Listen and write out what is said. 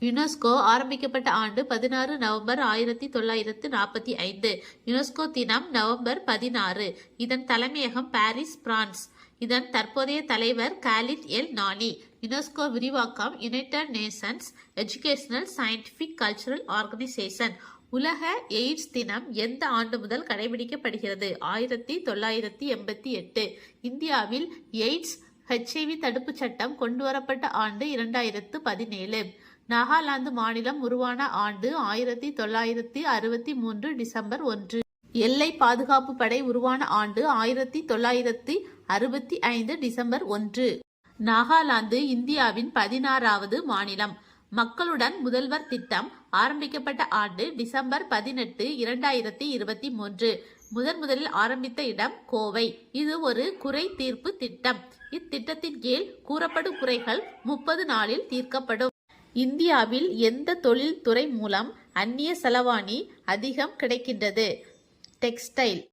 UNESCO ஆரம்பிக்கப்பட்ட ஆண்டு 16 November 1945. UNESCO தினம் நவம்பர் 16. இதன் தலைமையகம் பாரிஸ், பிரான்ஸ். இதன் தற்போதைய தலைவர் காலித் எல் நானி. யுனெஸ்கோ விரிவாக்கம் United Nations educational, scientific, cultural organisation. உலக எய்ட்ஸ் தினம் எந்த ஆண்டு முதல் கடைபிடிக்கப்படுகிறது? 1988. இந்தியாவில் எய்ட்ஸ் HIV தடுப்பு சட்டம் கொண்டுவரப்பட்ட ஆண்டு 2017. நாகாலாந்து மாநிலம் உருவான ஆண்டு 1963 டிசம்பர் 1. எல்லை பாதுகாப்பு படை உருவான ஆண்டு 1965 டிசம்பர் 1. நாகாலாந்து இந்தியாவின் 16வது மாநிலம். மக்களுடன் முதல்வர் திட்டம் ஆரம்பிக்கப்பட்ட ஆண்டு டிசம்பர் 18, 2023. முதலில் ஆரம்பித்த இடம் கோவை. இது ஒரு குறை தீர்ப்பு திட்டம். இத்திட்டத்தின் கீழ் கூறப்படும் குறைகள் 30 நாளில் தீர்க்கப்படும். இந்தியாவில் எந்த தொழில் துறை மூலம் அந்நிய செலவாணி அதிகம் கிடைக்கின்றது? டெக்ஸ்டைல்.